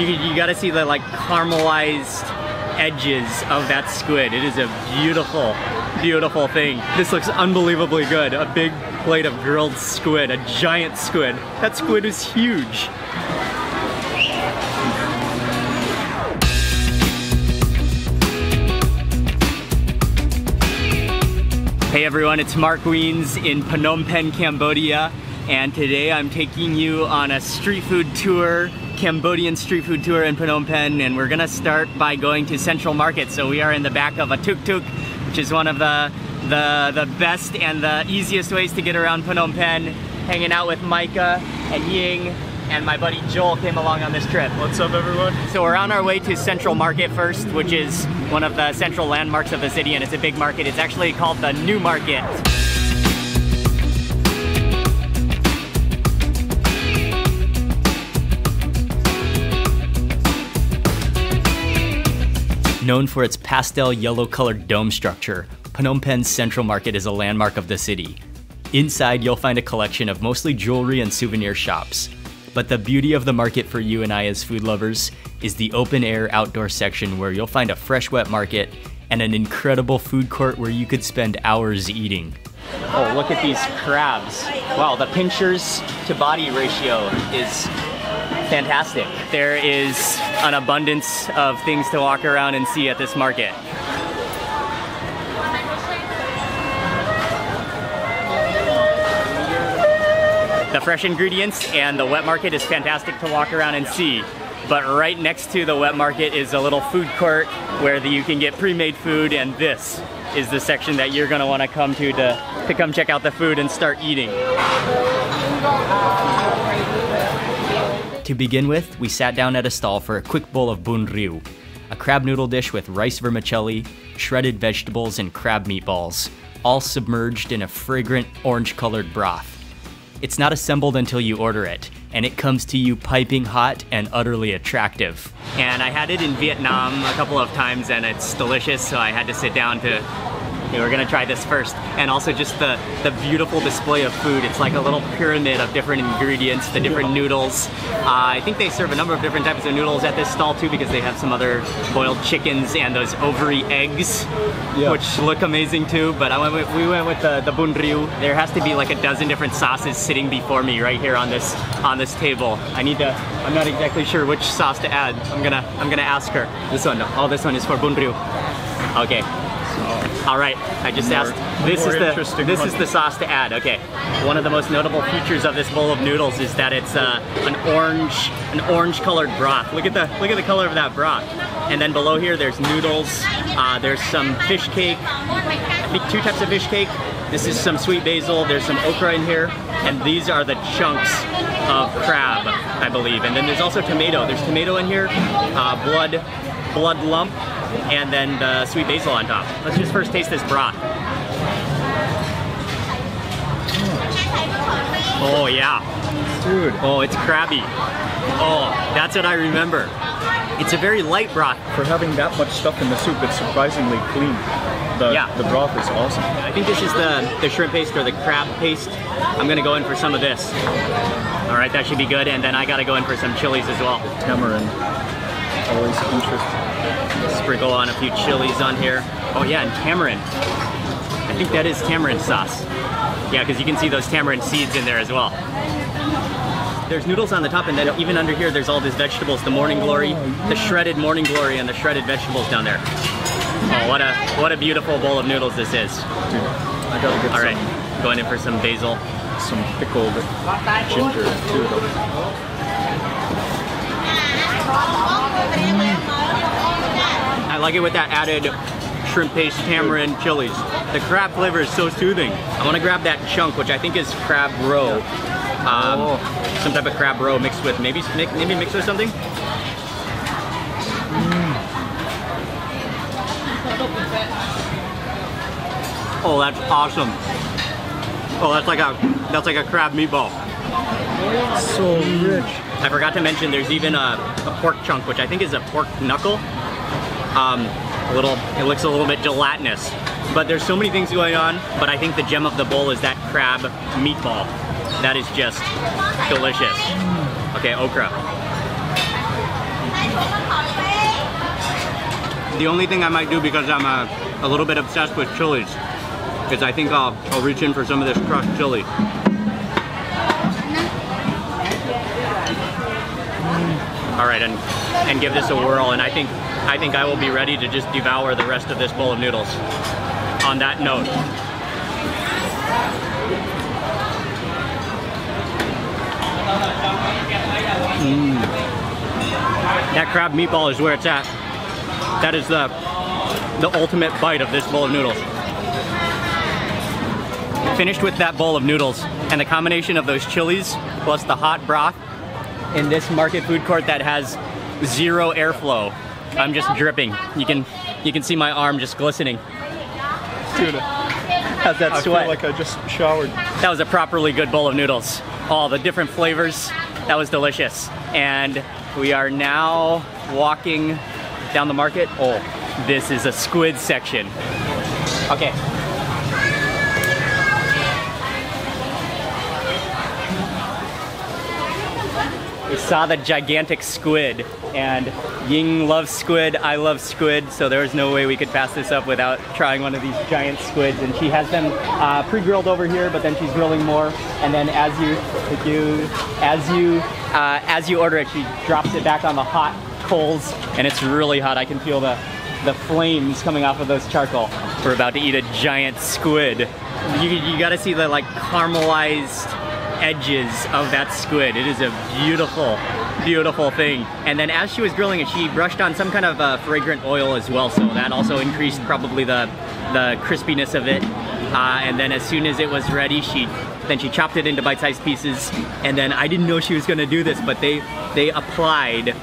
You gotta see the like caramelized edges of that squid. It is a beautiful, beautiful thing. This looks unbelievably good. A big plate of grilled squid, a giant squid. That squid is huge. Hey everyone, it's Mark Wiens in Phnom Penh, Cambodia, and today I'm taking you on a street food tour, Cambodian street food tour in Phnom Penh, and we're gonna start by going to Central Market. So we are in the back of a tuk-tuk, which is one of the best and the easiest ways to get around Phnom Penh, hanging out with Micah and Ying, and my buddy Joel came along on this trip. What's up, everyone? So we're on our way to Central Market first, which is one of the central landmarks of the city, and it's a big market. It's actually called the New Market. Known for its pastel yellow-colored dome structure, Phnom Penh's Central Market is a landmark of the city. Inside, you'll find a collection of mostly jewelry and souvenir shops. But the beauty of the market for you and I as food lovers is the open-air outdoor section where you'll find a fresh wet market and an incredible food court where you could spend hours eating. Oh, look at these crabs. Wow, the pinchers to body ratio is fantastic. There is an abundance of things to walk around and see at this market. The fresh ingredients and the wet market is fantastic to walk around and see. But right next to the wet market is a little food court where you can get pre-made food, and this is the section that you're gonna wanna come to come check out the food and start eating. To begin with, we sat down at a stall for a quick bowl of bun riu, a crab noodle dish with rice vermicelli, shredded vegetables, and crab meatballs, all submerged in a fragrant orange-colored broth. It's not assembled until you order it, and it comes to you piping hot and utterly attractive. And I had it in Vietnam a couple of times and it's delicious, so I had to sit down to, we're gonna try this first. And also just the beautiful display of food. It's like a little pyramid of different ingredients, the different noodles. I think they serve a number of different types of noodles at this stall too, because they have some other boiled chickens and those ovary eggs, which look amazing too. But we went with the bun riu. There has to be like a dozen different sauces sitting before me right here on this table. I'm not exactly sure which sauce to add. I'm gonna ask her. This one. Oh, this one is for bun riu. Okay. All right, I just asked. This is the sauce to add. Okay. One of the most notable features of this bowl of noodles is that it's an orange-colored broth. Look at the color of that broth. And then below here, there's noodles. There's some fish cake. I think 2 types of fish cake. This is some sweet basil. There's some okra in here, and these are the chunks of crab, I believe. And then there's also tomato. There's tomato in here. Blood lump. And then the sweet basil on top. Let's just first taste this broth. Oh yeah. Dude. Oh, it's crabby. Oh, that's what I remember. It's a very light broth. For having that much stuff in the soup, it's surprisingly clean. The broth is awesome. I think this is the shrimp paste or the crab paste. I'm gonna go in for some of this. All right, that should be good. And then I gotta go in for some chilies as well. Tamarind. Always interesting. Sprinkle on a few chilies on here. Oh yeah, and tamarind. I think that is tamarind sauce. Yeah, because you can see those tamarind seeds in there as well. There's noodles on the top, and then even under here there's all these vegetables, the morning glory, the shredded morning glory, and the shredded vegetables down there. Oh, what a beautiful bowl of noodles this is. Dude, I gotta get all right, going in for some basil. Some pickled ginger too, though. I like it with that added shrimp paste, tamarind, chilies. The crab flavor is so soothing. I want to grab that chunk, which I think is crab roe. Some type of crab roe mixed with maybe mixed with something. Oh, that's awesome. Oh, that's like a crab meatball. So rich. I forgot to mention there's even a pork chunk, which I think is a pork knuckle. It looks a little bit gelatinous, but there's so many things going on. But I think the gem of the bowl is that crab meatball. That is just delicious. Okay, okra. The only thing I might do, because I'm a little bit obsessed with chilies, is I think I'll reach in for some of this crushed chili. All right, and give this a whirl, and I think I will be ready to just devour the rest of this bowl of noodles. On that note. That crab meatball is where it's at. That is the ultimate bite of this bowl of noodles. Finished with that bowl of noodles, and the combination of those chilies plus the hot broth in this market food court that has zero airflow. I'm just dripping. You can see my arm just glistening. Dude, how's that sweat? I feel like I just showered. That was a properly good bowl of noodles. All the different flavors. That was delicious. And we are now walking down the market. Oh, this is a squid section. Okay. We saw the gigantic squid, and Ying loves squid, I love squid, so there was no way we could pass this up without trying one of these giant squids. And she has them pre-grilled over here, but then she's grilling more. And then as you order it, she drops it back on the hot coals, and it's really hot. I can feel the flames coming off of those charcoal. We're about to eat a giant squid. You gotta see the like caramelized edges of that squid. It is a beautiful, beautiful thing. And then as she was grilling it, she brushed on some kind of fragrant oil as well, so that also increased probably the crispiness of it. And then as soon as it was ready, she chopped it into bite-sized pieces. And then I didn't know she was gonna do this, but they applied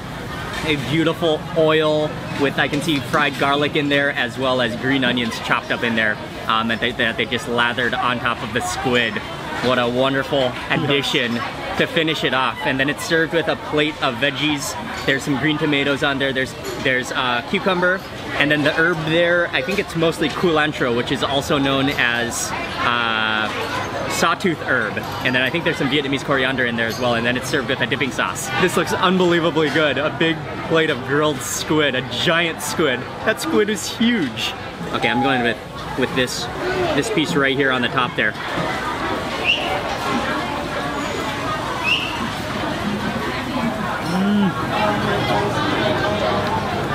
a beautiful oil with, I can see fried garlic in there, as well as green onions chopped up in there, that they just lathered on top of the squid. What a wonderful addition to finish it off. And then it's served with a plate of veggies. There's some green tomatoes on there. There's cucumber, and then the herb there, I think it's mostly culantro, which is also known as sawtooth herb. And then I think there's some Vietnamese coriander in there as well. And then it's served with a dipping sauce. This looks unbelievably good. A big plate of grilled squid, a giant squid. That squid is huge. Okay, I'm going with this piece right here on the top there.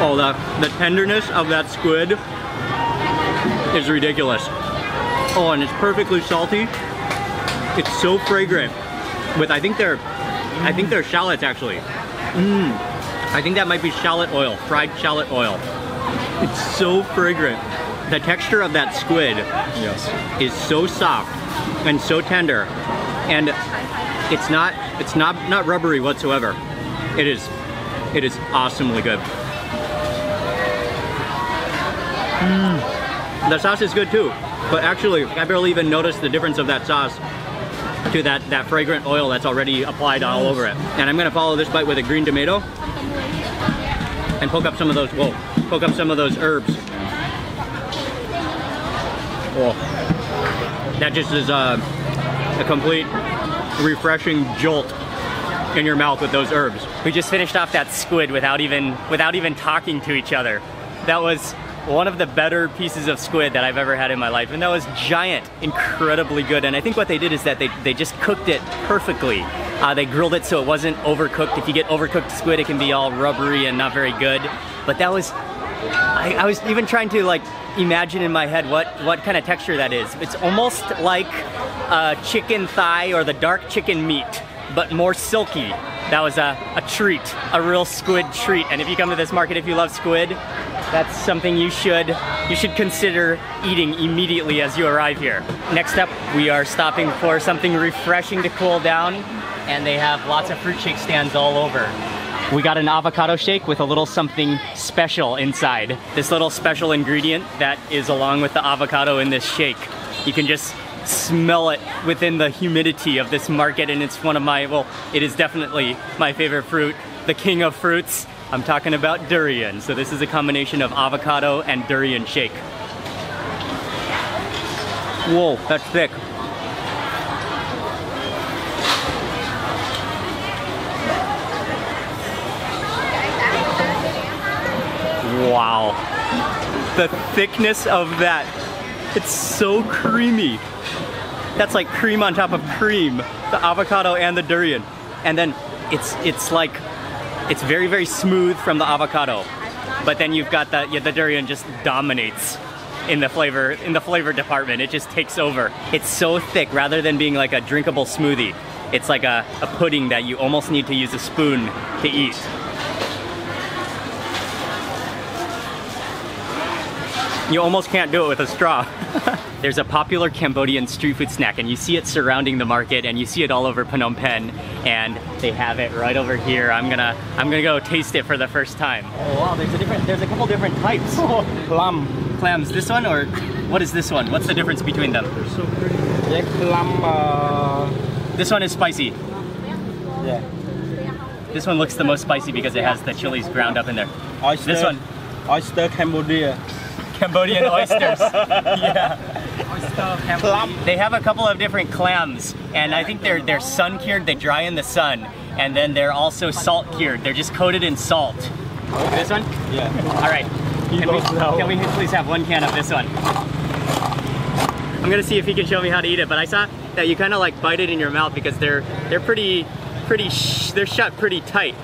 Oh, the tenderness of that squid is ridiculous. Oh, and it's perfectly salty. It's so fragrant. With I think they're shallots actually. I think that might be shallot oil, fried shallot oil. It's so fragrant. The texture of that squid is so soft and so tender, and it's not rubbery whatsoever. It is awesomely good. The sauce is good too, but actually I barely even noticed the difference of that sauce to that fragrant oil that's already applied all over it. And I'm gonna follow this bite with a green tomato and poke up some of those herbs. Oh, that just is a complete refreshing jolt in your mouth with those herbs. We just finished off that squid without even talking to each other. That was one of the better pieces of squid that I've ever had in my life, and that was giant, incredibly good. And I think what they did is that they just cooked it perfectly. They grilled it so it wasn't overcooked. If you get overcooked squid, it can be all rubbery and not very good. But that was, I was even trying to like imagine in my head what kind of texture that is. It's almost like chicken thigh or the dark chicken meat, but more silky. That was a treat, a real squid treat. And if you come to this market, if you love squid, that's something you should consider eating immediately as you arrive here. Next up, we are stopping for something refreshing to cool down, and they have lots of fruit shake stands all over. We got an avocado shake with a little something special inside. This little special ingredient that is along with the avocado in this shake. You can just smell it within the humidity of this market, and it's one of my, well, it is definitely my favorite fruit, the king of fruits. I'm talking about durian. So this is a combination of avocado and durian shake. Whoa, that's thick. Wow, the thickness of that. It's so creamy. That's like cream on top of cream. The avocado and the durian. And then it's like, it's very, very smooth from the avocado. But then you've got the durian just dominates in the flavor department. It just takes over. It's so thick, rather than being like a drinkable smoothie. It's like a pudding that you almost need to use a spoon to eat. You almost can't do it with a straw. There's a popular Cambodian street food snack, and you see it surrounding the market, and you see it all over Phnom Penh, and they have it right over here. I'm gonna go taste it for the first time. Oh wow, there's a couple different types. Clams. This one, or what is this one? What's the difference between them? They're so pretty. This one is spicy. Yeah. This one looks the most spicy because it has the chilies ground up in there. Oyster. This one. Oyster Cambodia. Cambodian oysters. Yeah. They have a couple of different clams, and I think they're sun cured. They dry in the sun, and then they're also salt cured. They're just coated in salt. This one? Yeah. All right. Can we please have one can of this one? I'm gonna see if he can show me how to eat it. But I saw that you kind of like bite it in your mouth because they're shut pretty tight,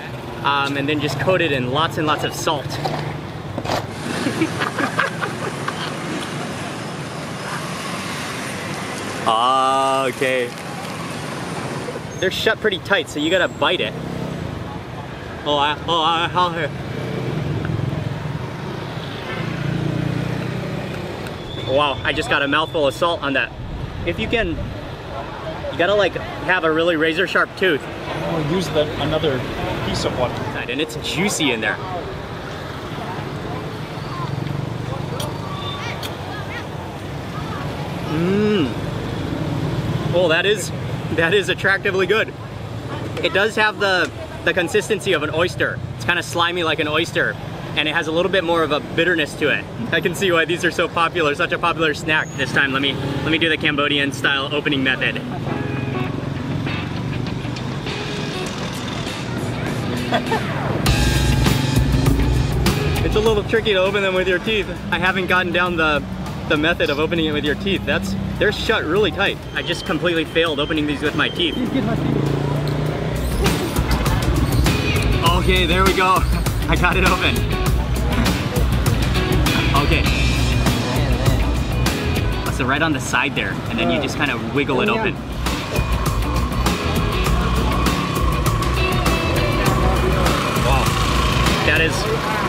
and then just coated in lots and lots of salt. Ah, okay. They're shut pretty tight, so you gotta bite it. Wow, I just got a mouthful of salt on that. If you can, you gotta like have a really razor sharp tooth. I'll use another piece of one. And it's juicy in there. Oh, that is attractively good. It does have the consistency of an oyster. It's kind of slimy like an oyster, and it has a little bit more of a bitterness to it. I can see why these are so popular, such a popular snack. This time, let me do the Cambodian style opening method. It's a little tricky to open them with your teeth. I haven't gotten down the method of opening it with your teeth. They're shut really tight. I just completely failed opening these with my teeth. Okay, there we go. I got it open. Okay. So right on the side there, and then you just kind of wiggle it open.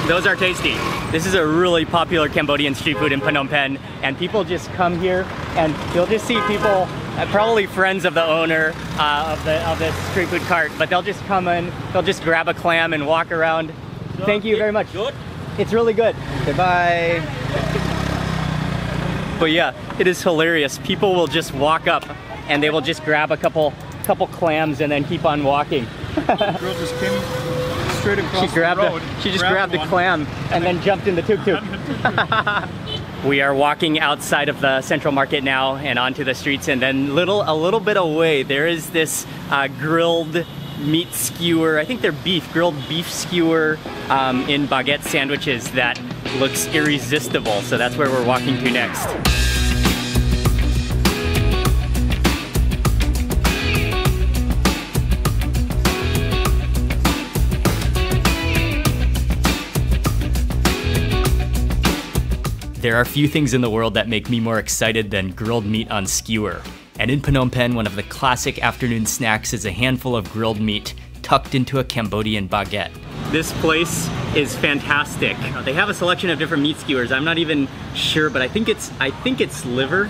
Those are tasty. This is a really popular Cambodian street food in Phnom Penh, and people just come here and you'll just see people, probably friends of the owner of the street food cart, but they'll just come in, they'll just grab a clam and walk around. Thank you very much. Good. It's really good. Goodbye. But yeah, it is hilarious. People will just walk up and they will just grab a couple clams and then keep on walking. Girl just came straight across the road. She just grabbed a clam and then jumped in the tuk-tuk. We are walking outside of the central market now and onto the streets, and then a little bit away there is this grilled meat skewer. I think they're grilled beef skewer in baguette sandwiches that looks irresistible. So that's where we're walking to next. There are few things in the world that make me more excited than grilled meat on skewer. And in Phnom Penh, one of the classic afternoon snacks is a handful of grilled meat tucked into a Cambodian baguette. This place is fantastic. They have a selection of different meat skewers. I'm not even sure, but I think it's liver.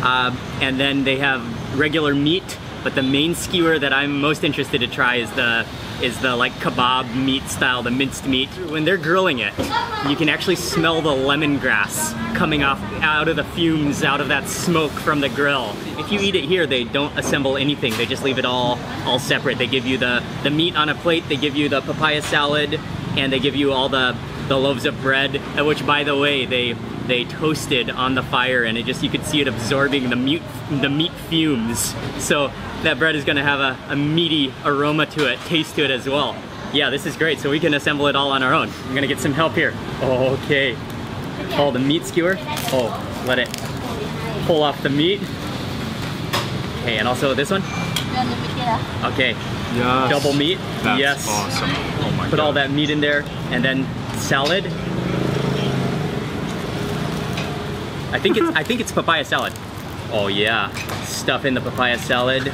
And then they have regular meat, but the main skewer that I'm most interested to try is the like kebab meat style, the minced meat. When they're grilling it, you can actually smell the lemongrass coming out of the fumes, out of that smoke from the grill. If you eat it here, they don't assemble anything. They just leave it all separate. They give you the meat on a plate, they give you the papaya salad, and they give you all the loaves of bread, which, by the way, they toasted on the fire, and you could see it absorbing the meat fumes. So that bread is gonna have a meaty aroma to it, taste to it as well. Yeah, this is great. So we can assemble it all on our own. I'm gonna get some help here. Okay. Oh, the meat skewer. Oh, let it pull off the meat. Okay, and also this one. Okay, Yes. double meat. That's yes. awesome. Oh my Put all God. that meat in there, and then salad. I think it's papaya salad. Oh yeah, stuff in the papaya salad.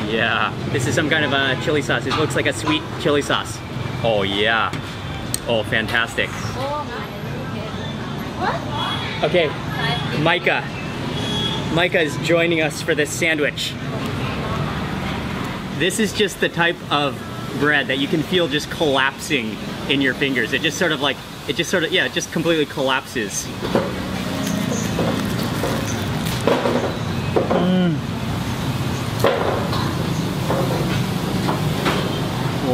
Yeah, this is some kind of a chili sauce. It looks like a sweet chili sauce. Oh yeah. Oh, fantastic. Okay, Micah. Micah is joining us for this sandwich. This is just the type of bread that you can feel just collapsing in your fingers. It just sort of like, it just completely collapses.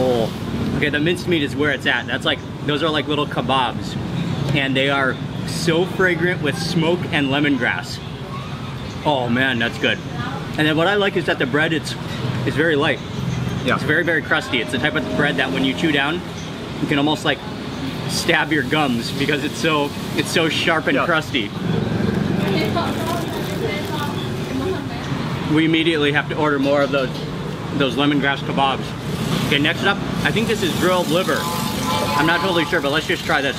Oh, okay, the minced meat is where it's at. That's like, those are like little kebabs. And they are so fragrant with smoke and lemongrass. Oh man, that's good. And then what I like is that the bread, it's very light. Yeah. It's very, very crusty. It's the type of bread that when you chew down, you can almost like stab your gums because it's so sharp and crusty. We immediately have to order more of those lemongrass kebabs. Okay, next up, I think this is grilled liver. I'm not totally sure, but let's just try this.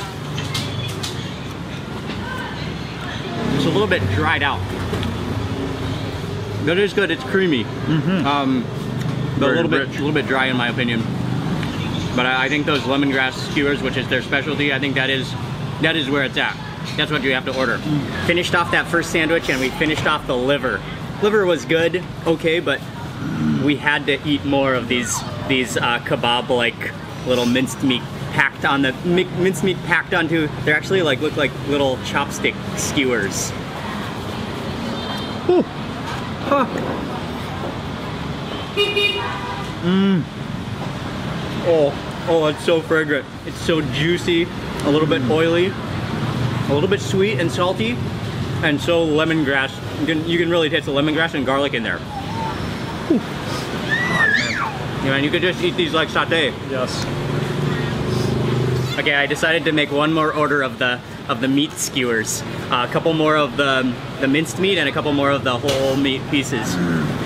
It's a little bit dried out. But it is good, it's creamy. But a little bit dry in my opinion. But I think those lemongrass skewers, which is their specialty, I think that is where it's at. That's what you have to order. Finished off that first sandwich and we finished off the liver. Liver was good, okay, but we had to eat more of these kebab-like little minced meat packed on the minced meat packed onto. They're actually like look like little chopstick skewers. Ooh. Huh. Oh, it's so fragrant. It's so juicy, a little bit oily, a little bit sweet and salty, and so lemongrass. You can really taste the lemongrass and garlic in there. Yeah, and you could just eat these like satay. Yes. Okay, I decided to make one more order of the meat skewers. A couple more of the minced meat and a couple more of the whole meat pieces.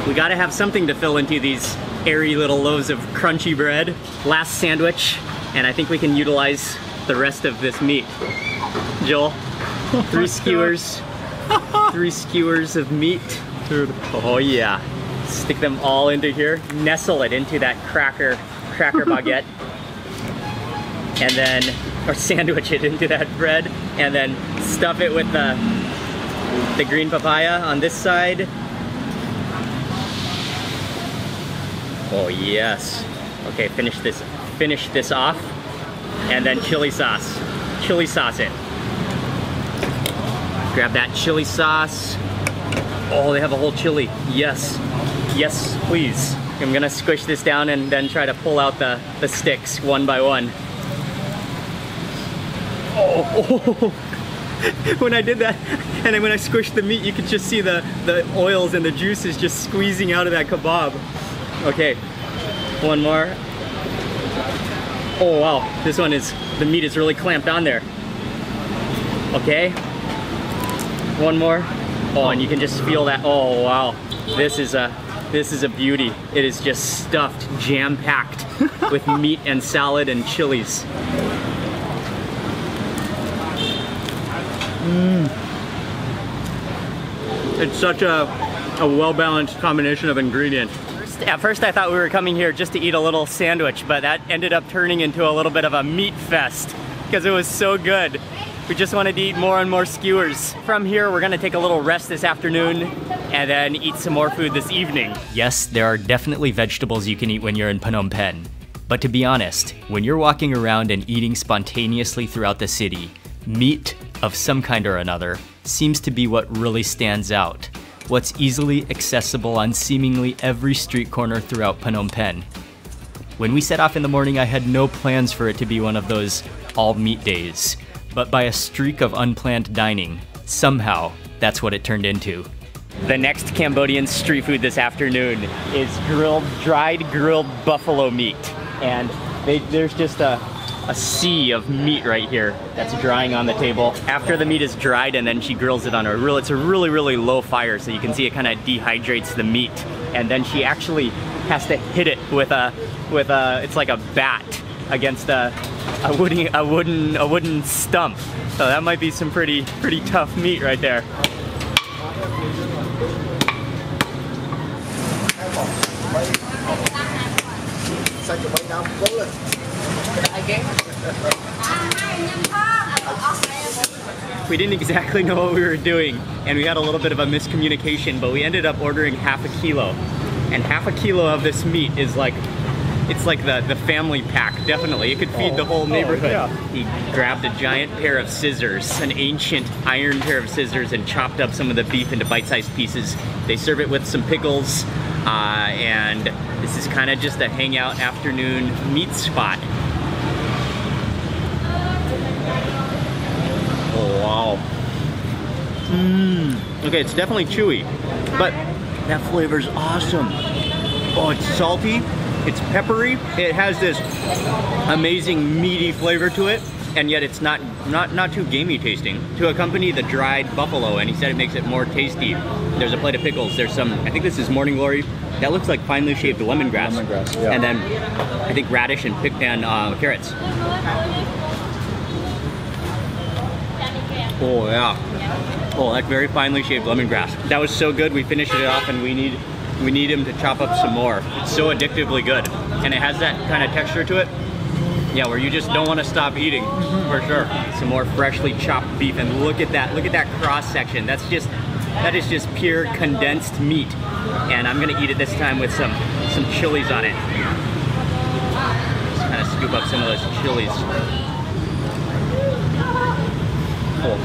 We gotta have something to fill into these airy little loaves of crunchy bread. Last sandwich, and I think we can utilize the rest of this meat. Joel, 3 skewers. 3 skewers of meat. Dude. Oh yeah. Stick them all into here. Nestle it into that cracker baguette. And then, or sandwich it into that bread. And then stuff it with the green papaya on this side. Oh yes. Okay, finish this off. And then chili sauce. Chili sauce it. Grab that chili sauce. Oh, they have a whole chili. Yes. Yes, please. I'm gonna squish this down and then try to pull out the sticks one by one. Oh. When I did that, and then when I squished the meat, you could just see the oils and the juices just squeezing out of that kebab. Okay, one more. Oh wow, this one is, the meat is really clamped on there. Okay, one more. Oh, and you can just feel that. Oh wow, this is a beauty. It is just stuffed, jam-packed with meat and salad and chilies. It's such a well-balanced combination of ingredients. At first I thought we were coming here just to eat a little sandwich, but that ended up turning into a little bit of a meat fest because it was so good. We just wanted to eat more and more skewers. From here, we're gonna take a little rest this afternoon and then eat some more food this evening. Yes, there are definitely vegetables you can eat when you're in Phnom Penh. But to be honest, when you're walking around and eating spontaneously throughout the city, meat of some kind or another seems to be what really stands out. What's easily accessible on seemingly every street corner throughout Phnom Penh. When we set off in the morning, I had no plans for it to be one of those all-meat days. But by a streak of unplanned dining, somehow, that's what it turned into. The next Cambodian street food this afternoon is dried grilled buffalo meat. And there's just a a sea of meat right here that's drying on the table. After the meat is dried, and then she grills it on it's a really, really low fire, so you can see it kind of dehydrates the meat. And then she actually has to hit it with it's like a bat against a wooden stump. So that might be some pretty tough meat right there. We didn't exactly know what we were doing, and we had a little bit of a miscommunication, but we ended up ordering half a kilo. And half a kilo of this meat is like, it's like the family pack, definitely. It could feed the whole neighborhood. Yeah. He grabbed a giant pair of scissors, an ancient iron pair of scissors, and chopped up some of the beef into bite-sized pieces. They serve it with some pickles, and this is kind of just a hangout afternoon meat spot. Oh, wow. Okay, it's definitely chewy, but that flavor's awesome. Oh, it's salty, it's peppery, it has this amazing meaty flavor to it, and yet it's not too gamey tasting. To accompany the dried buffalo, and he said it makes it more tasty. There's a plate of pickles, there's some, I think this is Morning Glory, that looks like finely shaved lemongrass. Lemongrass, yeah. And then I think radish and carrots. Oh yeah. Oh, like very finely shaved lemongrass. That was so good, we finished it off, and we need him to chop up some more. It's so addictively good. And it has that kind of texture to it. Yeah, where you just don't want to stop eating, for sure. Some more freshly chopped beef, and look at that cross section. That is just pure condensed meat. And I'm gonna eat it this time with some chilies on it. Just kind of scoop up some of those chilies. Oh.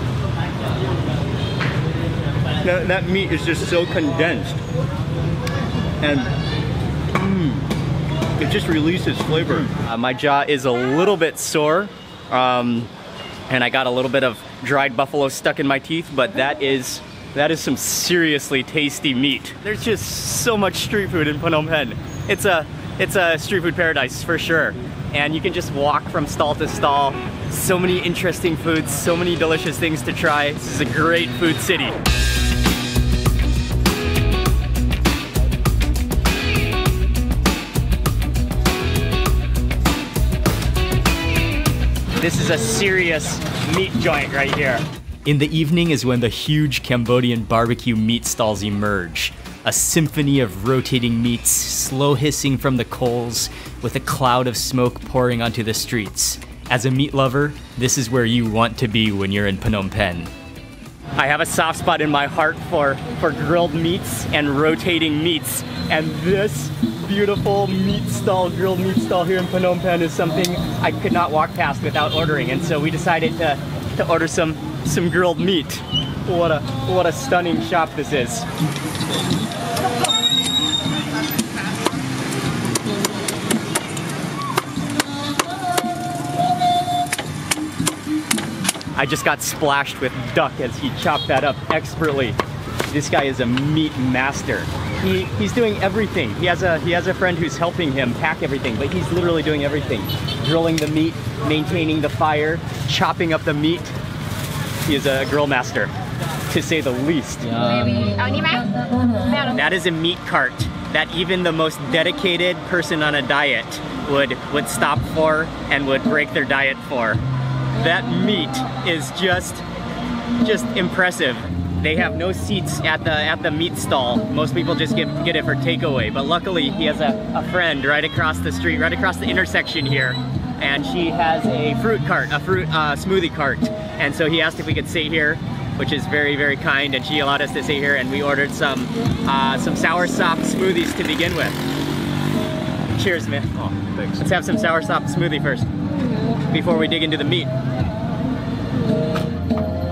That meat is just so condensed, and it just releases flavor. My jaw is a little bit sore, and I got a little bit of dried buffalo stuck in my teeth, but that is some seriously tasty meat. There's just so much street food in Phnom Penh. It's a street food paradise for sure, and you can just walk from stall to stall. So many interesting foods, so many delicious things to try. This is a great food city. This is a serious meat joint right here. In the evening is when the huge Cambodian barbecue meat stalls emerge. A symphony of rotating meats, slow hissing from the coals, with a cloud of smoke pouring onto the streets. As a meat lover, this is where you want to be when you're in Phnom Penh. I have a soft spot in my heart for grilled meats and rotating meats, and this beautiful meat stall, grilled meat stall here in Phnom Penh is something I could not walk past without ordering, and so we decided to order some grilled meat. What a stunning shop this is. I just got splashed with duck as he chopped that up expertly. This guy is a meat master. He's doing everything. He has a friend who's helping him pack everything, but he's literally doing everything. Grilling the meat, maintaining the fire, chopping up the meat. He is a grill master, to say the least. That is a meat cart that even the most dedicated person on a diet would stop for and would break their diet for. That meat is just impressive. They have no seats at the meat stall. Most people just get it for takeaway, but luckily he has a friend right across the street, right across the intersection here, and she has a fruit cart, a fruit smoothie cart, and so he asked if we could sit here, which is very, very kind, and she allowed us to sit here, and we ordered some soursop smoothies to begin with. Cheers, man. Oh, thanks. Let's have some soursop smoothie first, before we dig into the meat.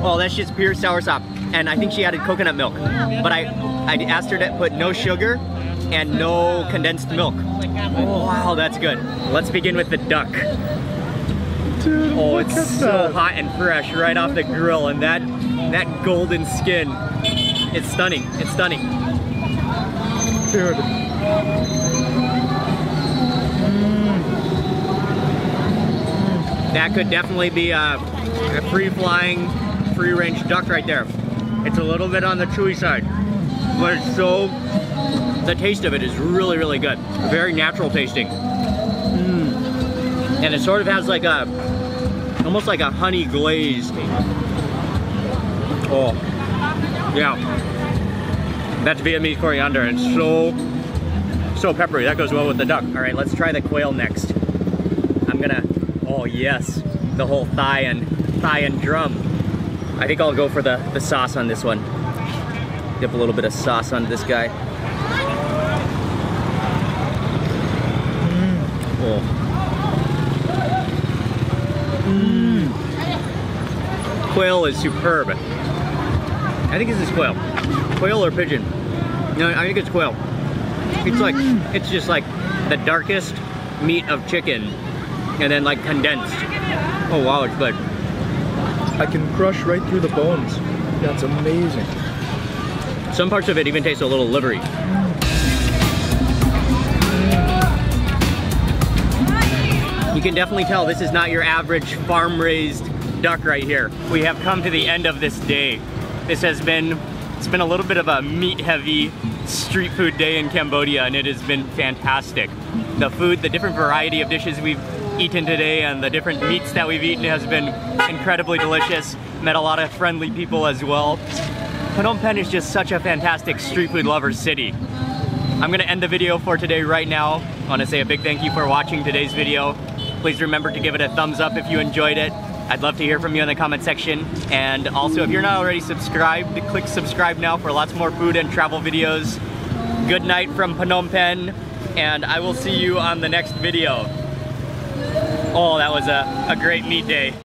Oh, that's just pure soursop. And I think she added coconut milk. But I asked her to put no sugar and no condensed milk. Oh, wow, that's good. Let's begin with the duck. Dude, oh, it's so hot and fresh right off the grill, and that golden skin. It's stunning. It's stunning. Dude. That could definitely be a free-flying, free-range duck right there. It's a little bit on the chewy side, but it's so, the taste of it is really, really good. Very natural tasting. And it sort of has like a, almost like a honey glaze. Oh, yeah. That's Vietnamese coriander. It's so peppery. That goes well with the duck. All right, let's try the quail next. I'm gonna, oh yes, the whole thigh and drum. I think I'll go for the sauce on this one. Dip a little bit of sauce on this guy. Oh. Quail is superb. I think this is quail. Quail or pigeon? No, I think it's quail. It's like, it's just like the darkest meat of chicken and then like condensed. Oh wow, it's good. I can crush right through the bones. That's amazing. Some parts of it even taste a little livery. You can definitely tell this is not your average farm-raised duck right here. We have come to the end of this day. This has been, it's been a little bit of a meat-heavy street food day in Cambodia, and it has been fantastic. The food, the different variety of dishes we've eaten today and the different meats that we've eaten has been incredibly delicious. Met a lot of friendly people as well. Phnom Penh is just such a fantastic street food lover city. I'm gonna end the video for today right now. I wanna say a big thank you for watching today's video. Please remember to give it a thumbs up if you enjoyed it. I'd love to hear from you in the comment section. And also, if you're not already subscribed, click subscribe now for lots more food and travel videos. Good night from Phnom Penh, and I will see you on the next video. Oh, that was a great meat day.